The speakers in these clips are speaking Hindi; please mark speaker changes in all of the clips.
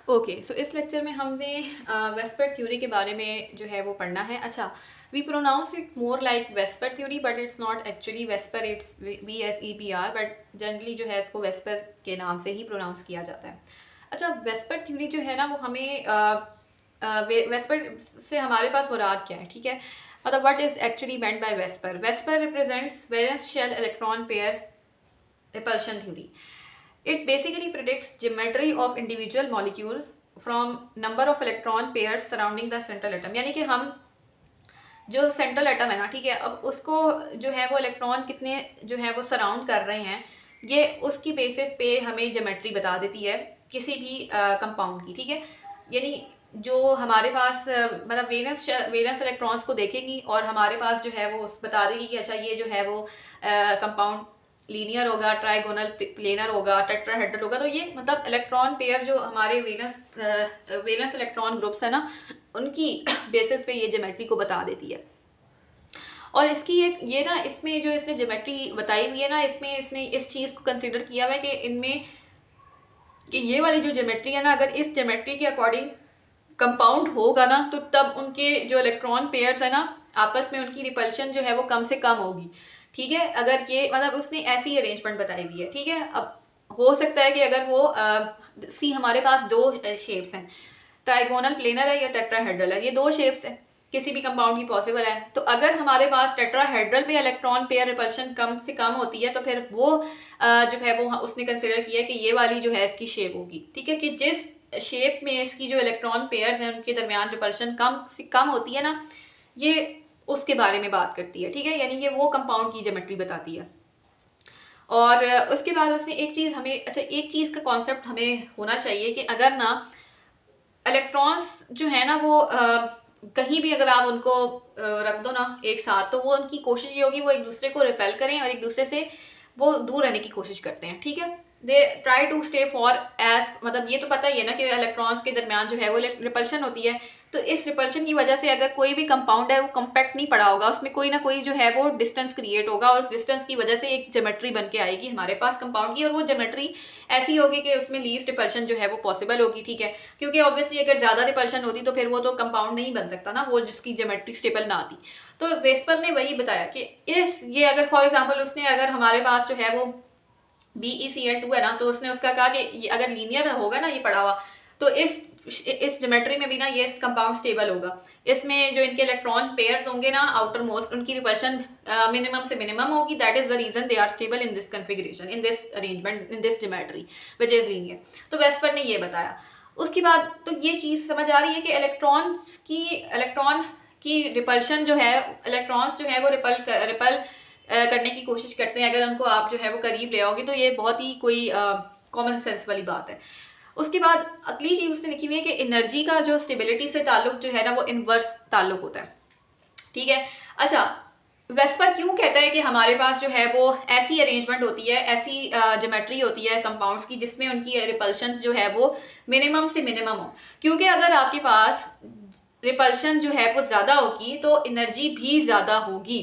Speaker 1: ओके, सो इस लेक्चर में हमने वेस्पर थ्योरी के बारे में जो है वो पढ़ना है। अच्छा, we pronounce it more like vesper theory, but it's not actually vesper, it's VSEPR, but generally जो है इसको वेस्पर के नाम से ही प्रोनाउंस किया जाता है। अच्छा, वेस्पर थ्योरी जो है ना वो हमें वेस्पर से हमारे पास मुराद क्या है, ठीक है। मतलब what is actually meant by vesper. Vesper represents valence shell electron pair repulsion theory. It basically predicts geometry of individual molecules from number of electron pairs surrounding the central atom. यानी कि हम जो सेंट्रल एटम है ना, ठीक है, अब उसको जो है वो इलेक्ट्रॉन कितने जो है वो सराउंड कर रहे हैं, ये उसकी बेसिस पे हमें ज्योमेट्री बता देती है किसी भी कंपाउंड की, ठीक है। यानी जो हमारे पास मतलब वेलेंस इलेक्ट्रॉन्स को देखेगी और हमारे पास जो है वो बता देगी कि अच्छा ये जो है वो कंपाउंड लीनियर होगा, ट्राइगोनल प्लेनर होगा, टेट्राहेड्रल होगा। तो ये मतलब इलेक्ट्रॉन पेयर जो हमारे वेलेंस इलेक्ट्रॉन ग्रुप्स है ना, उनकी बेसिस पे ये ज्योमेट्री को बता देती है। और इसकी एक ये ना, इसमें जो इसने ज्योमेट्री बताई हुई है ना, इसमें इसने इस चीज़ को कंसिडर किया हुआ है कि इनमें कि ये वाली जो ज्योमेट्री है ना, अगर इस ज्योमेट्री के अकॉर्डिंग कंपाउंड होगा ना, तो तब उनके जो इलेक्ट्रॉन पेयर्स है ना, आपस में उनकी रिपल्शन जो है वो कम से कम होगी, ठीक है। अगर ये मतलब उसने ऐसी अरेंजमेंट बताई हुई है, ठीक है। अब हो सकता है कि अगर वो सी हमारे पास दो शेप्स हैं, ट्राइगोनल प्लेनर है या टेट्राहेड्रल है, ये दो शेप्स है, किसी भी कंपाउंड की पॉसिबल है। तो अगर हमारे पास टेट्राहेड्रल में इलेक्ट्रॉन पेयर रिपल्शन कम से कम होती है, तो फिर वो जो है वो उसने कंसिडर किया कि ये वाली जो है इसकी शेप होगी, ठीक है। कि जिस शेप में इसकी जो इलेक्ट्रॉन पेयर्स हैं उनके दरमियान रिपल्शन कम से कम होती है ना, ये उसके बारे में बात करती है, ठीक है। यानी ये वो कंपाउंड की ज्योमेट्री बताती है। और उसके बाद उसने एक चीज़ हमें, अच्छा एक चीज़ का कॉन्सेप्ट हमें होना चाहिए कि अगर ना इलेक्ट्रॉन्स जो है ना वो कहीं भी अगर आप उनको रख दो ना एक साथ, तो वो उनकी कोशिश ये होगी वो एक दूसरे को रिपेल करें और एक दूसरे से वो दूर रहने की कोशिश करते हैं, ठीक है। They try to stay far as, मतलब ये तो पता ही है ना कि इलेक्ट्रॉन्स के दरमियान जो है वो रिपल्शन होती है। तो इस रिपल्शन की वजह से अगर कोई भी कंपाउंड है वो कम्पैक्ट नहीं पड़ा होगा, उसमें कोई ना कोई जो है वो डिस्टेंस क्रिएट होगा, और उस डिस्टेंस की वजह से एक ज्योमेट्री बन के आएगी हमारे पास कंपाउंड की, और वो ज्योमेट्री ऐसी होगी कि उसमें लीस्ट रिपल्शन जो है वो पॉसिबल होगी, ठीक है। क्योंकि ऑब्वियसली अगर ज़्यादा रिपल्शन होती तो फिर वो तो कंपाउंड नहीं बन सकता ना, वो जिसकी ज्योमेट्री स्टेबल ना आती। तो वेस्पर ने वही बताया कि इस ये अगर फॉर एग्जाम्पल उसने अगर हमारे पास जो है वो BeCl2 है ना, तो उसने उसका कहा कि ये अगर लीनियर होगा ना ये पड़ा हुआ, तो इस ज्योमेट्री में भी ना ये कंपाउंड स्टेबल होगा। इसमें जो इनके इलेक्ट्रॉन पेयर्स होंगे ना आउटर मोस्ट, उनकी रिपल्शन मिनिमम से मिनिमम होगी। That is the reason they are stable in this configuration, in this arrangement, in this geometry which is linear. तो वेस्पर ने ये बताया। उसके बाद तो ये चीज़ समझ आ रही है कि इलेक्ट्रॉन की रिपल्शन जो है, इलेक्ट्रॉन्स जो है वो रिपल करने की कोशिश करते हैं। अगर उनको आप जो है वो करीब ले आओगे, तो ये बहुत ही कोई कॉमन सेंस वाली बात है। उसके बाद अगली चीज़ उसने लिखी हुई है कि एनर्जी का जो स्टेबिलिटी से ताल्लुक जो है ना वो इनवर्स ताल्लुक होता है, ठीक है। अच्छा, वेस्पर क्यों कहता है कि हमारे पास जो है वो ऐसी अरेंजमेंट होती है, ऐसी ज्योमेट्री होती है कंपाउंड्स की जिसमें उनकी रिपल्शन जो है वो मिनिमम से मिनिमम हो। क्योंकि अगर आपके पास रिपल्शन जो है वो ज़्यादा होगी तो एनर्जी भी ज़्यादा होगी।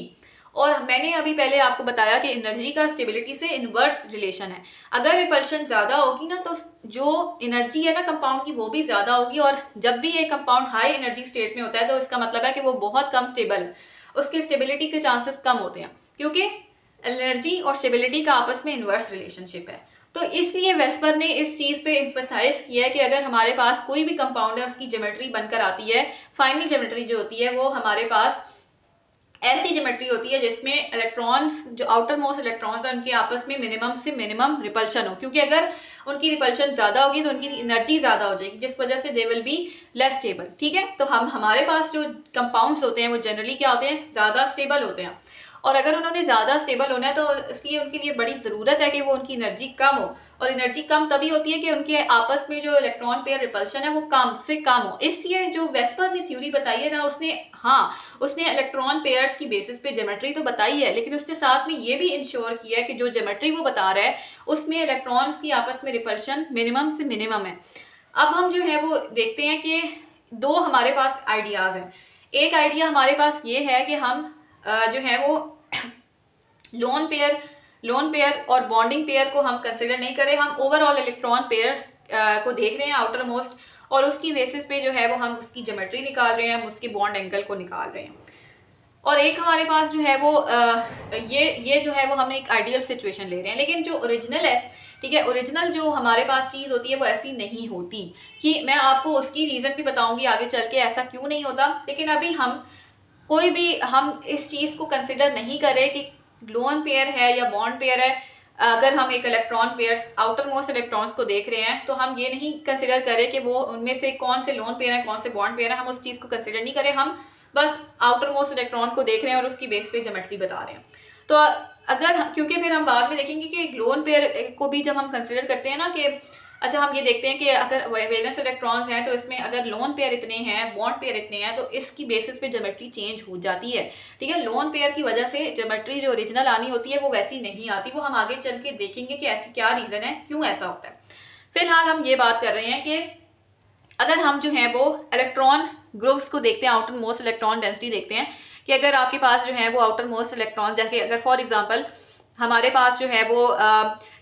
Speaker 1: और मैंने अभी पहले आपको बताया कि एनर्जी का स्टेबिलिटी से इनवर्स रिलेशन है। अगर रिपल्शन ज़्यादा होगी ना, तो जो एनर्जी है ना कंपाउंड की वो भी ज़्यादा होगी। और जब भी ये कंपाउंड हाई एनर्जी स्टेट में होता है तो इसका मतलब है कि वो बहुत कम स्टेबल है, उसके स्टेबिलिटी के चांसेस कम होते हैं, क्योंकि एनर्जी और स्टेबिलिटी का आपस में इनवर्स रिलेशनशिप है। तो इसलिए वेस्पर ने इस चीज़ पे एम्फसाइज किया है कि अगर हमारे पास कोई भी कंपाउंड है उसकी ज्योमेट्री बनकर आती है, फाइनल ज्योमेट्री जो होती है वो हमारे पास ऐसी ज्योमेट्री होती है जिसमें इलेक्ट्रॉन्स, जो आउटर मोस्ट इलेक्ट्रॉन्स हैं, उनके आपस में मिनिमम से मिनिमम रिपल्शन हो। क्योंकि अगर उनकी रिपल्शन ज़्यादा होगी तो उनकी एनर्जी ज़्यादा हो जाएगी, जिस वजह से they will be less stable, ठीक है। तो हमारे पास जो कंपाउंड्स होते हैं वो जनरली क्या होते हैं, ज़्यादा स्टेबल होते हैं। और अगर उन्होंने ज़्यादा स्टेबल होना है तो इसलिए उनके लिए बड़ी ज़रूरत है कि वो उनकी एनर्जी कम हो। और एनर्जी कम तभी होती है कि उनके आपस में जो इलेक्ट्रॉन पेयर रिपल्शन है वो कम से कम हो। इसलिए जो वेस्पर ने थ्योरी बताई है ना, उसने इलेक्ट्रॉन पेयर्स की बेसिस पे ज्योमेट्री तो बताई है, लेकिन उसने साथ में ये भी इंश्योर किया है कि जो ज्योमेट्री वो बता रहा है उसमें इलेक्ट्रॉन्स की आपस में रिपल्शन मिनिमम से मिनिमम है। अब हम जो है वो देखते हैं कि दो हमारे पास आइडियाज़ हैं। एक आइडिया हमारे पास ये है कि हम जो है वो लोन पेयर और बॉन्डिंग पेयर को हम कंसिडर नहीं करें, हम ओवरऑल इलेक्ट्रॉन पेयर को देख रहे हैं आउटर मोस्ट, और उसकी बेसिस पे जो है वो हम उसकी ज्योमेट्री निकाल रहे हैं, हम उसके बॉन्ड एंगल को निकाल रहे हैं। और एक हमारे पास जो है वो ये जो है वो हम एक आइडियल सिचुएशन ले रहे हैं, लेकिन जो ओरिजिनल है, ठीक है, ओरिजिनल जो हमारे पास चीज़ होती है वो ऐसी नहीं होती। कि मैं आपको उसकी रीज़न भी बताऊंगी आगे चल के ऐसा क्यों नहीं होता, लेकिन अभी हम कोई भी हम इस चीज़ को कंसिडर नहीं करें कि लोन पेयर है या बॉन्ड पेयर है। अगर हम एक electron pairs outer most electrons को देख रहे हैं तो हम ये नहीं कंसिडर करें कि वो उनमें से कौन से लोन पेयर है कौन से बॉन्ड पेयर है, हम उस चीज़ को कंसिडर नहीं करें, हम बस आउटर मोस्ट इलेक्ट्रॉन को देख रहे हैं और उसकी बेस पे ज्योमेट्री बता रहे हैं। तो अगर क्योंकि फिर हम बाद में देखेंगे कि लोन पेयर को भी जब हम कंसिडर करते हैं ना कि अच्छा हम ये देखते हैं कि अगर वैलेंस इलेक्ट्रॉन्स हैं तो इसमें अगर लोन पेयर इतने हैं बॉन्ड पेयर इतने हैं तो इसकी बेसिस पे ज्योमेट्री चेंज हो जाती है, ठीक है। लोन पेयर की वजह से ज्योमेट्री जो ओरिजिनल आनी होती है वो वैसी नहीं आती, वो हम आगे चल के देखेंगे कि ऐसी क्या रीज़न है क्यों ऐसा होता है। फिलहाल हम ये बात कर रहे हैं कि अगर हम जो है वो इलेक्ट्रॉन ग्रुप्स को देखते हैं, आउटर मोस्ट इलेक्ट्रॉन डेंसिटी देखते हैं कि अगर आपके पास जो है वो आउटर मोस्ट इलेक्ट्रॉन, जैसे अगर फॉर एग्जांपल हमारे पास जो है वो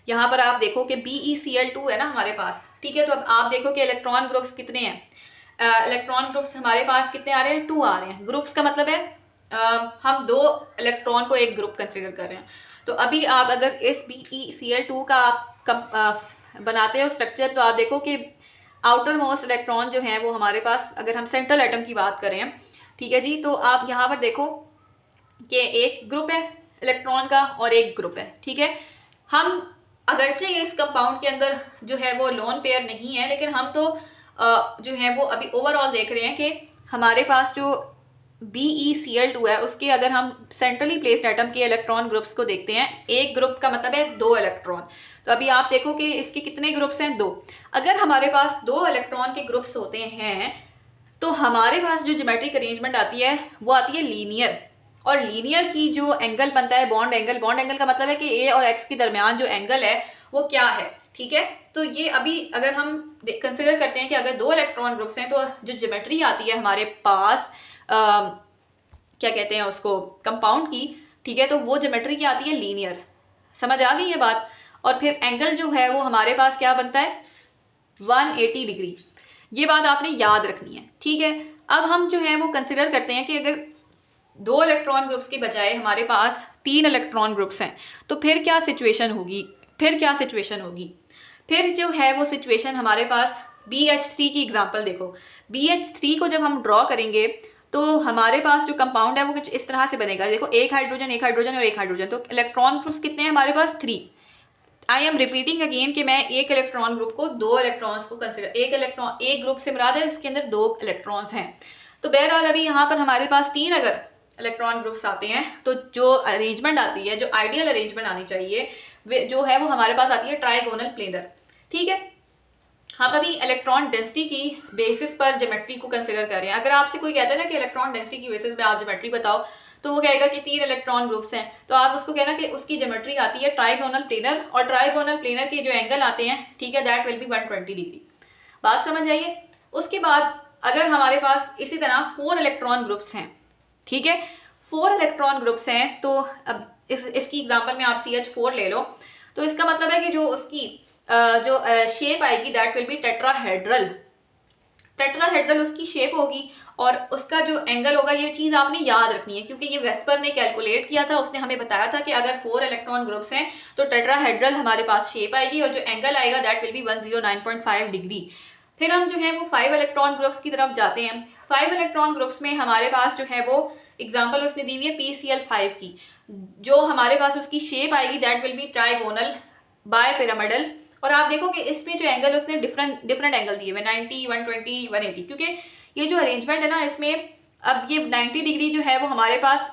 Speaker 1: यहाँ पर आप देखो कि BeCl2 है ना हमारे पास, ठीक है। तो अब आप देखो कि इलेक्ट्रॉन ग्रुप्स कितने हैं, इलेक्ट्रॉन ग्रुप्स हमारे पास कितने आ रहे हैं, 2 आ रहे हैं। ग्रुप्स का मतलब है हम 2 इलेक्ट्रॉन को एक ग्रुप कंसिडर कर रहे हैं। तो अभी आप अगर इस BeCl2 का आप बनाते हो स्ट्रक्चर तो आप देखो कि आउटर मोस्ट इलेक्ट्रॉन जो है वो हमारे पास, अगर हम सेंट्रल एटम की बात करें, ठीक है जी, तो आप यहाँ पर देखो कि एक ग्रुप है इलेक्ट्रॉन का और एक ग्रुप है, ठीक है। हम अगरचे इस कंपाउंड के अंदर जो है वो लोन पेयर नहीं है, लेकिन हम तो जो है वो अभी ओवरऑल देख रहे हैं कि हमारे पास जो BeCl2 है उसके अगर हम सेंट्रली प्लेस्ड एटम के इलेक्ट्रॉन ग्रुप्स को देखते हैं, एक ग्रुप का मतलब है 2 इलेक्ट्रॉन। तो अभी आप देखो कि इसके कितने ग्रुप्स हैं, 2। अगर हमारे पास 2 इलेक्ट्रॉन के ग्रुप्स होते हैं तो हमारे पास जो ज्योमेट्रिक अरेंजमेंट आती है वो आती है लीनियर। और लीनियर की जो एंगल बनता है बॉन्ड एंगल, बॉन्ड एंगल का मतलब है कि A और X के दरमियान जो एंगल है वो क्या है, ठीक है। तो ये अभी अगर हम कंसिडर करते हैं कि अगर 2 इलेक्ट्रॉन ग्रुप्स हैं तो जो ज्योमेट्री आती है हमारे पास क्या कहते हैं उसको, कंपाउंड की, ठीक है, तो वो ज्योमेट्री क्या आती है, लीनियर। समझ आ गई ये बात। और फिर एंगल जो है वो हमारे पास क्या बनता है, 180 डिग्री। ये बात आपने याद रखनी है, ठीक है। अब हम जो है वो कंसिडर करते हैं कि अगर 2 इलेक्ट्रॉन ग्रुप्स के बजाय हमारे पास 3 इलेक्ट्रॉन ग्रुप्स हैं तो फिर क्या सिचुएशन होगी, फिर जो है वो सिचुएशन हमारे पास BH3 की एग्जांपल देखो। BH3 को जब हम ड्रॉ करेंगे तो हमारे पास जो कंपाउंड है वो कुछ इस तरह से बनेगा। देखो एक हाइड्रोजन और एक हाइड्रोजन, तो इलेक्ट्रॉन ग्रुप्स कितने हैं हमारे पास, 3। आई एम रिपीटिंग अगेन कि मैं एक इलेक्ट्रॉन ग्रुप को 2 इलेक्ट्रॉन्स को कंसिडर, एक ग्रुप से मुराद है इसके अंदर 2 इलेक्ट्रॉन्स हैं। तो बहरहाल अभी यहाँ पर हमारे पास 3 अगर इलेक्ट्रॉन ग्रुप्स आते हैं तो जो अरेंजमेंट आती है, जो आइडियल अरेंजमेंट आनी चाहिए जो है वो हमारे पास आती है ट्राइगोनल प्लेनर, ठीक है। हम अभी इलेक्ट्रॉन डेंसिटी की बेसिस पर ज्योमेट्री को कंसिडर कर रहे हैं। अगर आपसे कोई कहता है ना कि इलेक्ट्रॉन डेंसिटी की बेसिस पे आप ज्योमेट्री बताओ तो वो कहेगा कि 3 इलेक्ट्रॉन ग्रुप्स हैं, तो आप उसको कहना कि उसकी ज्योमेट्री आती है ट्राइगोनल प्लेनर, और ट्राइगोनल प्लेनर के जो एंगल आते हैं, ठीक है, दैट विल बी 120 डिग्री। बात समझ आइए। उसके बाद अगर हमारे पास इसी तरह 4 इलेक्ट्रॉन ग्रुप्स हैं, ठीक है, 4 इलेक्ट्रॉन ग्रुप्स हैं, तो अब इसकी एग्जाम्पल में आप CH4 ले लो, तो इसका मतलब है कि जो उसकी जो शेप आएगी that will B tetrahedral. Tetrahedral उसकी शेप होगी और उसका जो एंगल होगा, ये चीज़ आपने याद रखनी है क्योंकि ये वेस्पर ने कैलकुलेट किया था। उसने हमें बताया था कि अगर 4 इलेक्ट्रॉन ग्रुप्स हैं तो टेट्राहेड्रल हमारे पास शेप आएगी और जो एंगल आएगा दैट विल बी 109.5 डिग्री। फिर हम जो है वो 5 इलेक्ट्रॉन ग्रुप्स की तरफ जाते हैं। 5 इलेक्ट्रॉन ग्रुप्स में हमारे पास जो है वो एग्जाम्पल उसने दी हुई है PCl5 की, जो हमारे पास उसकी शेप आएगी that will be trigonal bipyramidal. और आप देखो कि इसमें जो एंगल उसने डिफरेंट एंगल दिए हुए 90, 120, 180, क्योंकि ये जो अरेंजमेंट है ना इसमें अब ये 90 डिग्री जो है वो हमारे पास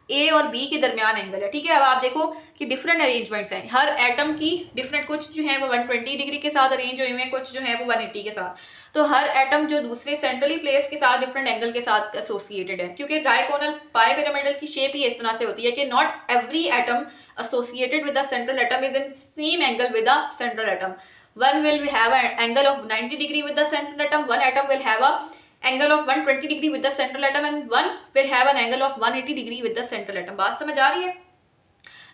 Speaker 1: A और B के दरमियान एंगल है, ठीक है। अब आप देखो कि डिफरेंट अरेंजमेंट्स हैं, हर एटम की डिफरेंट, कुछ जो है वो 120 डिग्री के साथ अरेंज हुए हैं, कुछ जो है वो 180 के साथ। तो हर एटम जो दूसरे सेंट्रली प्लेस के साथ डिफरेंट एंगल के साथ एसोसिएटेड है, क्योंकि ट्राइगोनल पाइपिरामिडल की शेप ही इस तरह से होती है कि not every atom associated with the central atom is in same angle with the central atom. One will have an angle of 90 degree with the central atom, one atom will have a angle of 120 degree with the central atom and one will have an angle of 180 degree with the central atom. बात समझ आ रही है।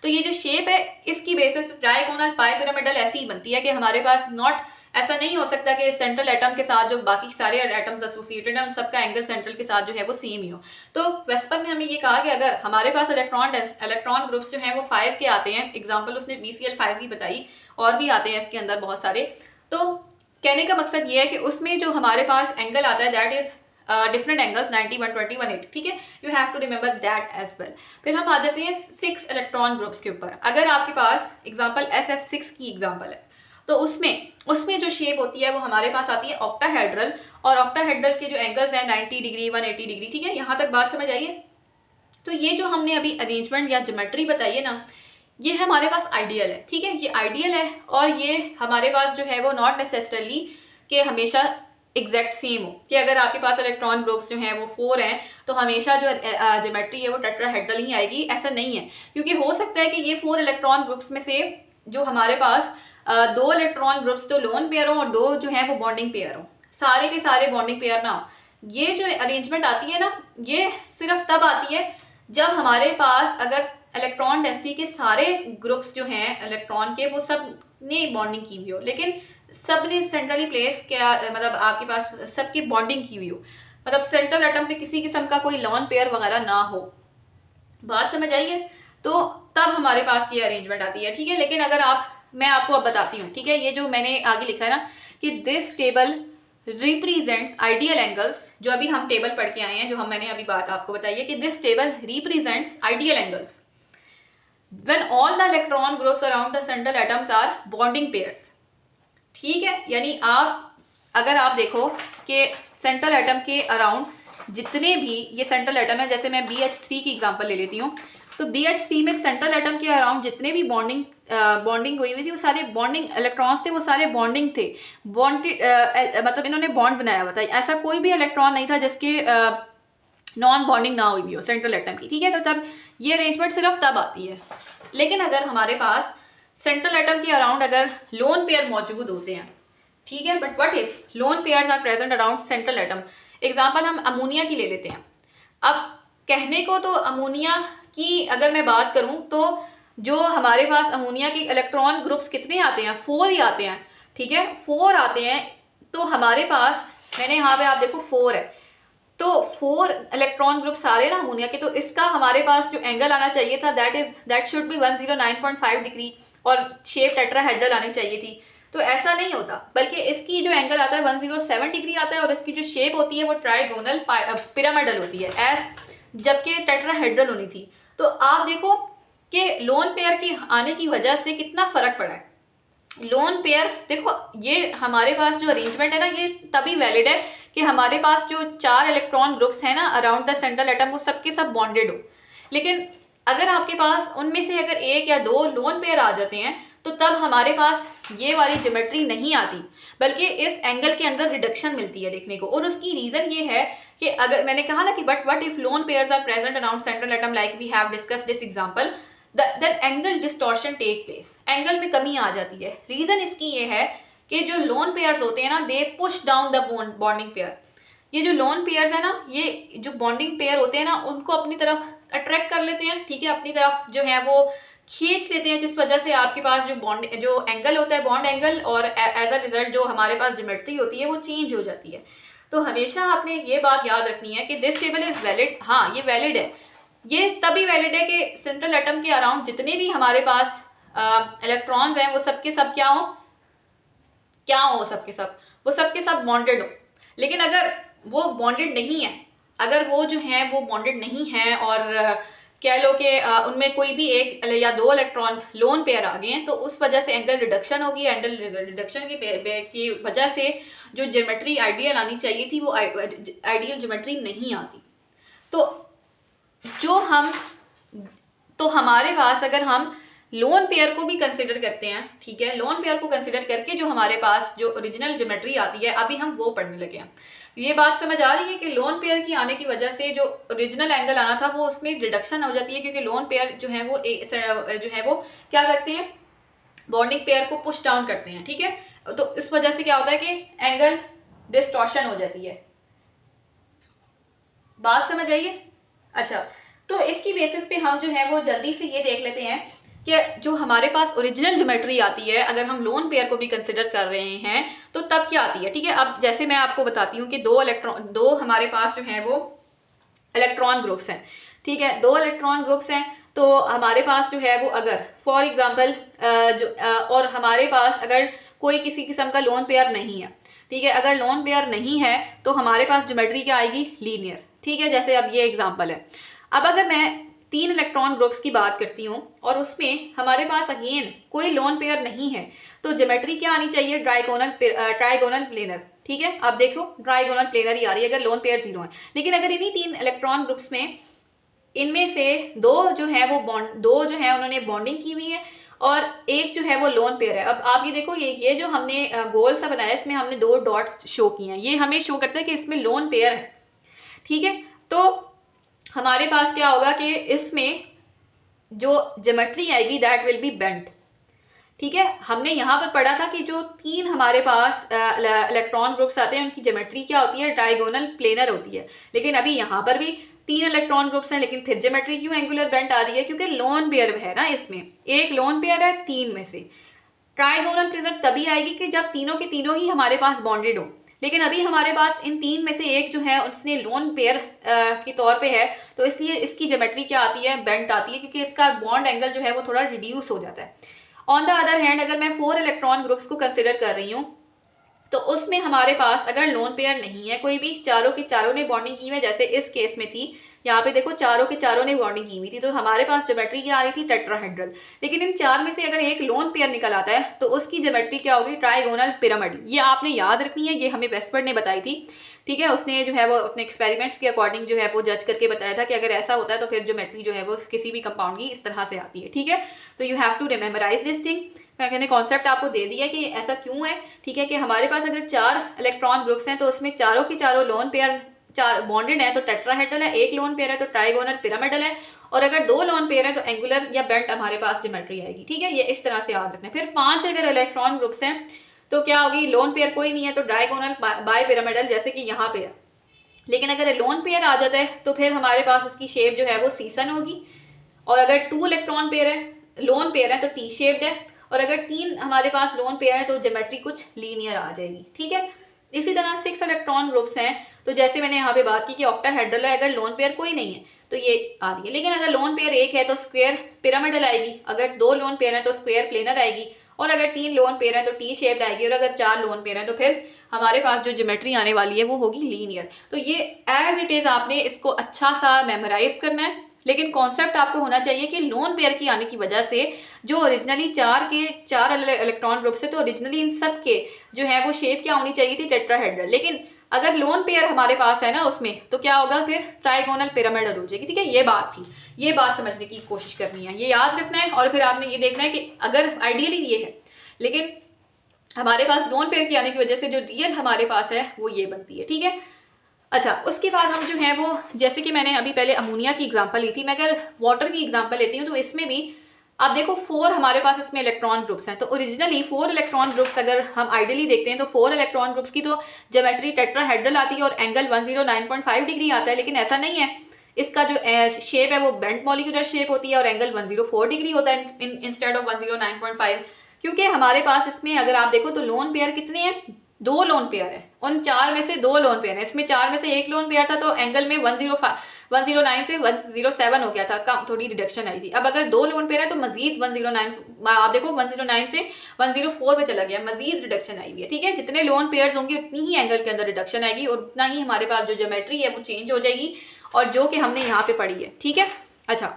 Speaker 1: तो ये जो शेप है इसकी बेसिस ट्राइगोनल पाइपिरामिडल ऐसी ही बनती है कि हमारे पास नॉट ऐसा नहीं हो सकता कि सेंट्रल एटम के साथ जो बाकी सारे एटम्स एसोसिएटेड हैं उन सबका एंगल सेंट्रल के साथ जो है वो सेम ही हो। तो वेस्पर ने हमें ये कहा कि अगर हमारे पास इलेक्ट्रॉन ग्रुप्स जो हैं वो 5 के आते हैं, एग्जाम्पल उसने VCl5 भी बताई, और भी आते हैं इसके अंदर बहुत सारे, तो कहने का मकसद ये है कि उसमें जो हमारे पास एंगल आता है दैट इज डिफरेंट एंगल्स 90, 120, 180, ठीक है, you have to remember that as well. फिर हम आ जाते हैं 6 इलेक्ट्रॉन ग्रुप्स के ऊपर। अगर आपके पास एग्जांपल SF6 की एग्जांपल है तो उसमें जो शेप होती है वो हमारे पास आती है ऑक्टाहेड्रल, और ऑक्टाहेड्रल के जो एंगल्स हैं 90 डिग्री, 180 डिग्री, ठीक है, यहाँ तक बात समझ आइए। तो ये जो हमने अभी अरेंजमेंट या ज्योमेट्री बताई है ना, ये हमारे पास आइडियल है, ठीक है, ये आइडियल है, और ये हमारे पास जो है वो नॉट नेसेसरली कि हमेशा एग्जैक्ट सेम हो, कि अगर आपके पास इलेक्ट्रॉन ग्रुप्स जो हैं वो 4 हैं तो हमेशा जो ज्योमेट्री है वो टेट्राहेड्रल ही आएगी, ऐसा नहीं है। क्योंकि हो सकता है कि ये 4 इलेक्ट्रॉन ग्रुप्स में से जो हमारे पास 2 इलेक्ट्रॉन ग्रुप्स तो लोन पेयर हो और 2 जो है वो बॉन्डिंग पेयर हो, सारे के सारे बॉन्डिंग पेयर ना हो। ये जो अरेंजमेंट आती है ना, ये सिर्फ तब आती है जब हमारे पास अगर इलेक्ट्रॉन डेंसिटी के सारे ग्रुप्स जो हैं इलेक्ट्रॉन के वो सब ने बॉन्डिंग की हुई हो, लेकिन सब ने सेंट्रली प्लेस क्या, मतलब आपके पास सबकी बॉन्डिंग की हुई हो, मतलब सेंट्रल एटम पे किसी किस्म का कोई लॉन पेयर वगैरह ना हो। बात समझ आई है? तो तब हमारे पास ये अरेंजमेंट आती है, ठीक है। लेकिन अगर मैं आपको अब बताती हूँ, ठीक है, ये जो मैंने आगे लिखा है ना कि this table represents ideal angles, जो अभी हम टेबल पढ़ के आए हैं, जो मैंने अभी बात आपको बताई है कि this table represents ideal angles when all the electron groups around the central atoms are bonding pairs, ठीक है। यानी अगर आप देखो कि सेंट्रल एटम के अराउंड जितने भी ये सेंट्रल एटम है, जैसे मैं BH3 की एग्जांपल ले लेती हूँ, तो BH3 में सेंट्रल एटम के अराउंड जितने भी बॉन्डिंग हुई हुई थी वो सारे बॉन्डिंग इलेक्ट्रॉन्स थे, वो सारे बॉन्डिंग थे, बॉन्डेड, मतलब इन्होंने बॉन्ड बनाया हुआ था। ऐसा कोई भी इलेक्ट्रॉन नहीं था जिसके नॉन बॉन्डिंग ना हुई भी हो सेंट्रल एटम की, ठीक है। तो तब ये अरेंजमेंट सिर्फ तब आती है। लेकिन अगर हमारे पास सेंट्रल एटम के अराउंड अगर लोन पेयर मौजूद होते हैं, ठीक है, but what if lone pairs are present around central atom, example हम अमोनिया की ले लेते हैं। अब कहने को तो अमोनिया की अगर मैं बात करूं तो जो हमारे पास अमोनिया के इलेक्ट्रॉन ग्रुप्स कितने आते हैं, 4 ही आते हैं, ठीक है, 4 आते हैं। तो हमारे पास, मैंने यहाँ पे आप देखो 4 है, तो 4 इलेक्ट्रॉन ग्रुप सारे ना अमोनिया के, तो इसका हमारे पास जो एंगल आना चाहिए था दैट शुड बी 109.5 डिग्री, और शेप टेट्राहेड्रल आनी चाहिए थी। तो ऐसा नहीं होता, बल्कि इसकी जो एंगल आता है 107 डिग्री आता है, और इसकी जो शेप होती है वो ट्राइगोनल पिरामिडल होती है एस, जबकि टेट्राहेड्रल होनी थी। तो आप देखो कि लोन पेयर की आने की वजह से कितना फर्क पड़ा है। लोन पेयर देखो, ये हमारे पास जो अरेंजमेंट है ना, ये तभी वैलिड है कि हमारे पास जो 4 इलेक्ट्रॉन ग्रुप्स हैं ना अराउंड द सेंट्रल एटम, वो सबके सब बॉन्डेड हो। लेकिन अगर आपके पास उनमें से अगर 1 या 2 लोन पेयर आ जाते हैं तो तब हमारे पास ये वाली ज्योमेट्री नहीं आती, बल्कि इस एंगल के अंदर रिडक्शन मिलती है देखने को। और उसकी रीजन ये है कि अगर मैंने कहा ना कि but what if lone pairs are present around central atom like we have discussed this example, that angle distortion take place, angle में कमी आ जाती है। रीजन इसकी ये है कि जो लोन पेयर्स होते हैं ना, they push down the bonding pair. ये जो लोन पेयर्स है ना, ये जो बॉन्डिंग पेयर होते हैं ना, उनको अपनी तरफ अट्रैक्ट कर लेते हैं, ठीक है, अपनी तरफ जो है वो खींच लेते हैं, जिस वजह से आपके पास जो एंगल होता है बॉन्ड एंगल, और एज अ रिजल्ट जो हमारे पास ज्योमेट्री होती है वो चेंज हो जाती है। तो हमेशा आपने ये बात याद रखनी है कि दिस टेबल इज वैलिड। हाँ, ये वैलिड है, ये तभी वैलिड है कि सेंट्रल एटम के अराउंड जितने भी हमारे पास इलेक्ट्रॉन्स हैं वो सबके सब क्या हो सबके सब बॉन्डेड हो। लेकिन अगर वो बॉन्डेड नहीं है, अगर वो जो है वो बॉन्डेड नहीं है, और कह लो कि उनमें कोई भी 1 या 2 इलेक्ट्रॉन लोन पेयर आ गए हैं, तो उस वजह से एंगल रिडक्शन होगी। एंगल रिडक्शन की वजह से जो ज्योमेट्री आइडियल आनी चाहिए थी वो आइडियल ज्योमेट्री नहीं आती। तो हमारे पास अगर हम लोन पेयर को भी कंसिडर करते हैं, ठीक है, लोन पेयर को कंसिडर करके जो हमारे पास जो ओरिजिनल ज्योमेट्री आती है, अभी हम वो पढ़ने लगे हैं। ये बात समझ आ रही है कि लोन पेयर की आने की वजह से जो ओरिजिनल एंगल आना था वो उसमें रिडक्शन हो जाती है, क्योंकि लोन पेयर जो है वो क्या करते हैं, बॉन्डिंग पेयर को पुश डाउन करते हैं, ठीक है। तो इस वजह से क्या होता है कि एंगल डिस्टॉर्शन हो जाती है। बात समझ आइए? अच्छा, तो इसकी बेसिस पे हम जो है वो जल्दी से ये देख लेते हैं कि जो हमारे पास ओरिजिनल ज्योमेट्री आती है, अगर हम लोन पेयर को भी कंसिडर कर रहे हैं तो तब क्या आती है, ठीक है। अब जैसे मैं आपको बताती हूँ कि दो हमारे पास जो है वो इलेक्ट्रॉन ग्रुप्स हैं, ठीक है, दो इलेक्ट्रॉन ग्रुप्स हैं। तो हमारे पास जो है वो अगर फॉर एग्जांपल और हमारे पास अगर कोई किसी किस्म का लोन पेयर नहीं है, ठीक है, अगर लोन पेयर नहीं है तो हमारे पास ज्योमेट्री क्या आएगी, लीनियर, ठीक है। जैसे अब ये एग्जांपल है। अब अगर मैं 3 इलेक्ट्रॉन ग्रुप्स की बात करती हूँ और उसमें हमारे पास अगेन कोई लोन पेयर नहीं है, तो ज्योमेट्री क्या आनी चाहिए, ट्राइगोनल प्लेनर, ठीक है। आप देखो ट्राइगोनल प्लेनर ही आ रही है अगर लोन पेयर 0 है। लेकिन अगर इन्हीं 3 इलेक्ट्रॉन ग्रुप्स में इनमें से दो जो है उन्होंने बॉन्डिंग की हुई है और एक जो है वो लोन पेयर है। अब आप ये देखो, ये जो हमने गोल सा बनाया इसमें हमने 2 डॉट्स शो किए हैं, ये हमें शो करता है कि इसमें लोन पेयर है, ठीक है। तो हमारे पास क्या होगा कि इसमें जो ज्योमेट्री आएगी दैट विल बी बेंट, ठीक है। हमने यहाँ पर पढ़ा था कि जो 3 हमारे पास इलेक्ट्रॉन ग्रुप्स आते हैं उनकी ज्योमेट्री क्या होती है, ट्राइगोनल प्लेनर होती है। लेकिन अभी यहाँ पर भी 3 इलेक्ट्रॉन ग्रुप्स हैं, लेकिन फिर ज्योमेट्री क्यों एंगुलर बेंट आ रही है, क्योंकि लोन पेयर है ना, इसमें एक लोन पेयर है 3 में से। ट्राइगोनल प्लेनर तभी आएगी कि जब तीनों के तीनों ही हमारे पास बॉन्डेड हो। लेकिन अभी हमारे पास इन 3 में से एक जो है उसने लोन पेयर के तौर पे है, तो इसलिए इसकी ज्योमेट्री क्या आती है, बेंट आती है, क्योंकि इसका बॉन्ड एंगल जो है वो थोड़ा रिड्यूस हो जाता है। ऑन द अदर हैंड अगर मैं 4 इलेक्ट्रॉन ग्रुप्स को कंसिडर कर रही हूँ तो उसमें हमारे पास अगर लोन पेयर नहीं है कोई भी, चारों के चारों ने बॉन्डिंग की हुई है, जैसे इस केस में थी, यहाँ पे देखो चारों के चारों ने बॉन्डिंग की हुई थी, तो हमारे पास ज्योमेट्री क्या आ रही थी, टेट्राहेड्रल। लेकिन इन 4 में से अगर एक लोन पेयर निकल आता है तो उसकी ज्योमेट्री क्या होगी, ट्राइगोनल पिरामिड। ये आपने याद रखनी है, ये हमें वेस्पर्ड ने बताई थी, ठीक है। उसने जो है वो अपने एक्सपेरिमेंट्स के अकॉर्डिंग जो है वो जज करके बताया था कि अगर ऐसा होता है तो फिर ज्योमेट्री जो है वो किसी भी कंपाउंड की इस तरह से आती है, ठीक है। तो you have to rememorize this thing. मैंने कॉन्सेप्ट आपको दे दिया कि ऐसा क्यों है, ठीक है, कि हमारे पास अगर 4 इलेक्ट्रॉन ग्रुप्स हैं तो उसमें चारों की चारों लोन पेयर चार बॉन्डेड है तो टेट्राहेड्रल है, एक लोन पेयर है तो ट्राइगोनल पिरामिडल है, और अगर 2 लोन पेयर है तो एंगुलर या बेंट हमारे पास ज्योमेट्री आएगी, ठीक है। ये इस तरह से याद रखना है। फिर 5 अगर इलेक्ट्रॉन ग्रुप्स हैं तो क्या होगी, लोन पेयर कोई नहीं है तो डायगोनल बाय पिरामिडल, जैसे कि यहाँ पे है। लेकिन अगर लोन पेयर आ जाता है तो फिर हमारे पास उसकी शेप जो है वो सीसन होगी, और अगर 2 इलेक्ट्रॉन पेयर है लोन पेयर है तो टी शेप्ड है, और अगर 3 हमारे पास लोन पेयर है तो ज्योमेट्री कुछ लीनियर आ जाएगी, ठीक है। इसी तरह 6 इलेक्ट्रॉन ग्रुप्स हैं तो जैसे मैंने यहाँ पे बात की कि ऑक्टाहेड्रल है, अगर लोन पेयर कोई नहीं है तो ये आ रही है। लेकिन अगर लोन पेयर एक है तो स्क्वायर पिरामिडल आएगी, अगर 2 लोन पेयर है तो स्क्वायर प्लेनर आएगी, और अगर 3 लोन पेयर है तो टी शेप्ड आएगी, और अगर 4 लोन पेयर है तो फिर हमारे पास जो ज्योमेट्री आने वाली है वो होगी लीनियर। तो ये एज इट इज आपने इसको अच्छा सा मेमोराइज करना है। लेकिन कॉन्सेप्ट आपको होना चाहिए कि लोन पेयर की आने की वजह से जो ओरिजिनली 4 इलेक्ट्रॉन ग्रुप्स है तो ओरिजिनली इन सब के जो है वो शेप क्या होनी चाहिए थी, टेट्राहेड्रल। लेकिन अगर लोन पेयर हमारे पास है ना उसमें तो क्या होगा, फिर ट्राइगोनल पिरामिडल हो जाएगी, ठीक है। ये बात थी, ये बात समझने की कोशिश करनी है, ये याद रखना है। और फिर आपने ये देखना है कि अगर आइडियली ये है, लेकिन हमारे पास लोन पेयर की आने की वजह से जो रियल हमारे पास है वो ये बनती है, ठीक है। अच्छा, उसके बाद हम जो है वो, जैसे कि मैंने अभी पहले अमोनिया की एग्जांपल ली थी, मैं अगर वाटर की एग्जांपल लेती हूँ तो इसमें भी आप देखो 4 हमारे पास इसमें इलेक्ट्रॉन ग्रुप्स हैं। तो ओरिजिनली 4 इलेक्ट्रॉन ग्रुप्स अगर हम आइडियली देखते हैं तो 4 इलेक्ट्रॉन ग्रुप्स की तो ज्योमेट्री टेट्राहेड्रल आती है और एंगल 109.5 डिग्री आता है। लेकिन ऐसा नहीं है, इसका जो शेप है वो बेंट मॉलिक्यूलर शेप होती है और एंगल 104 डिग्री होता है इंस्टेड ऑफ 109.5, क्योंकि हमारे पास इसमें अगर आप देखो तो लोन पेयर कितने हैं, 2 लोन पेयर है, उन 4 में से 2 लोन पेयर है। इसमें 4 में से एक लोन पेयर था तो एंगल में 109 से 107 हो गया था, कम थोड़ी रिडक्शन आई थी। अब अगर 2 लोन पेयर है तो मजीद 109, आप देखो 109 से 104 पे चला गया, मजीद रिडक्शन आई हुई है, ठीक है। जितने लोन पेयर्स होंगे उतनी ही एंगल के अंदर रिडक्शन आएगी और उतना ही हमारे पास जो ज्योमेट्री है वो चेंज हो जाएगी, और जो कि हमने यहाँ पे पढ़ी है, ठीक है। अच्छा,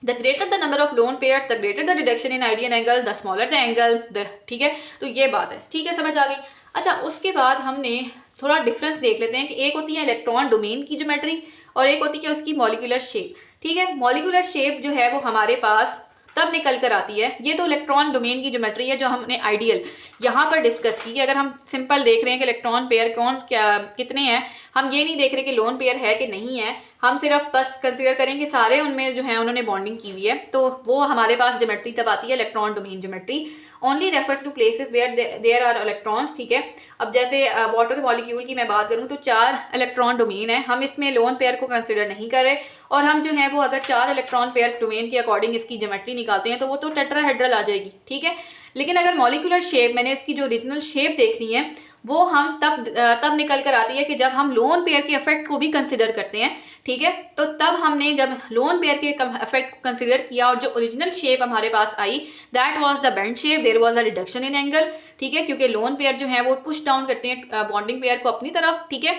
Speaker 1: the greater the number of lone pairs the greater the reduction in ideal angle the smaller the angle, ठीक है। तो ये बात है, ठीक है, समझ आ गई। अच्छा, उसके बाद हमने थोड़ा डिफरेंस देख लेते हैं कि एक होती है इलेक्ट्रॉन डोमेन की ज्योमेट्री और एक होती है उसकी मॉलिक्यूलर शेप, ठीक है। मॉलिक्यूलर शेप जो है वो हमारे पास तब निकल कर आती है, ये तो इलेक्ट्रॉन डोमेन की ज्योमेट्री है जो हमने आइडियल यहाँ पर डिस्कस की। अगर हम सिंपल देख रहे हैं कि इलेक्ट्रॉन पेयर कौन क्या कितने हैं, हम ये नहीं देख रहे कि लोन पेयर है कि नहीं है, हम सिर्फ बस कंसिडर करें कि सारे उनमें जो है उन्होंने बॉन्डिंग की हुई है, तो वो हमारे पास ज्योमेट्री तब आती है electron domain geometry. Only refers to places where there are electrons, ठीक है। अब जैसे वाटर मॉलिक्यूल की मैं बात करूँ तो 4 इलेक्ट्रॉन डोमेन है, हम इसमें लोन पेयर को कंसिडर नहीं कर रहे, और हम जो है वो अगर 4 इलेक्ट्रॉन पेयर डोमेन के अकॉर्डिंग इसकी ज्योमेट्री निकालते हैं तो वो तो टेट्राहेड्रल आ जाएगी, ठीक है। लेकिन अगर मॉलिक्यूलर शेप, मैंने इसकी जो ओरिजिनल शेप देखनी है वो हम तब निकल कर आती है कि जब हम लोन पेयर के इफेक्ट को भी कंसिडर करते हैं, ठीक है। तो तब हमने जब लोन पेयर के इफेक्ट को कंसिडर किया और जो ओरिजिनल शेप हमारे पास आई that was the bent shape, there was a reduction in angle, ठीक है, क्योंकि लोन पेयर जो है वो पुश डाउन करते हैं बॉन्डिंग पेयर को अपनी तरफ, ठीक है।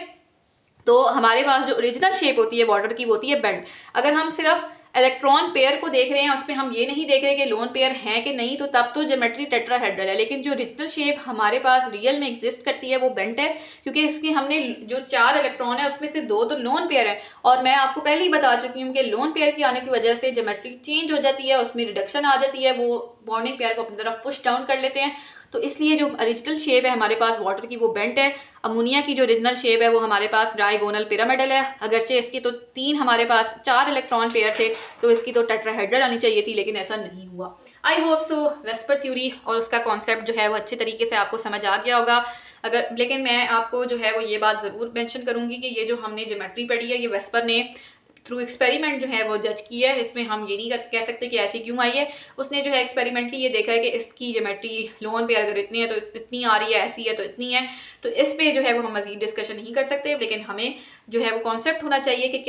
Speaker 1: तो हमारे पास जो ओरिजिनल शेप होती है वाटर की वो होती है बेंड। अगर हम सिर्फ इलेक्ट्रॉन पेयर को देख रहे हैं, उसमें हम ये नहीं देख रहे कि लोन पेयर है कि नहीं, तो तब तो ज्योमेट्री टेट्राहेड्रल है। लेकिन जो ओरिजिनल शेप हमारे पास रियल में एग्जिस्ट करती है वो बेंट है, क्योंकि इसकी हमने जो 4 इलेक्ट्रॉन है उसमें से 2 तो लोन पेयर है, और मैं आपको पहले ही बता चुकी हूँ कि लोन पेयर के आने की वजह से ज्योमेट्री चेंज हो जाती है, उसमें रिडक्शन आ जाती है, वो बॉन्डिंग पेयर को अपनी तरफ पुश डाउन कर लेते हैं। तो इसलिए जो ओरिजिनल शेप है हमारे पास वाटर की वो बेंट है। अमोनिया की जो ओरिजिनल शेप है वो हमारे पास डायगोनल पिरामिडल है, अगरचे इसकी तो 3 हमारे पास 4 इलेक्ट्रॉन पेयर थे तो इसकी तो टेट्राहेड्रल आनी चाहिए थी, लेकिन ऐसा नहीं हुआ। I hope so VSEPR theory और उसका कॉन्सेप्ट जो है वो अच्छे तरीके से आपको समझ आ गया होगा। लेकिन मैं आपको जो है वो ये बात ज़रूर मेंशन करूँगी कि ये जो हमने ज्योमेट्री पढ़ी है ये वेस्पर ने थ्रू एक्सपेरिमेंट जो है वो जज की है। इसमें हम ये नहीं कह सकते कि ऐसी क्यों आई है। उसने जो है एक्सपेरिमेंटली ये देखा है कि इसकी ज्योमेट्री लोन पे अगर इतनी है तो इतनी आ रही है, ऐसी है तो इतनी है, तो इस पे जो है वो हम मज़ीद डिस्कशन नहीं कर सकते। लेकिन हमें जो है वो कॉन्सेप्ट होना चाहिए कि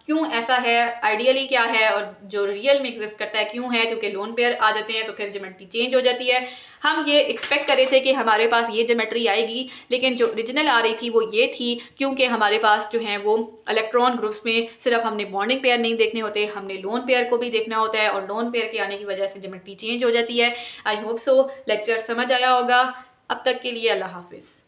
Speaker 1: क्यों ऐसा है, आइडियली क्या है, और जो रियल में एग्जिस्ट करता है क्यों है, क्योंकि लोन पेयर आ जाते हैं तो फिर ज्योमेट्री चेंज हो जाती है। हम ये एक्सपेक्ट कर रहे थे कि हमारे पास ये ज्योमेट्री आएगी, लेकिन जो ओरिजिनल आ रही थी वो ये थी, क्योंकि हमारे पास जो है वो इलेक्ट्रॉन ग्रुप्स में सिर्फ हमने बॉन्डिंग पेयर नहीं देखने होते, हमने लोन पेयर को भी देखना होता है, और लोन पेयर के आने की वजह से ज्योमेट्री चेंज हो जाती है। आई होप सो लेक्चर समझ आया होगा। अब तक के लिए अल्लाह हाफिज़।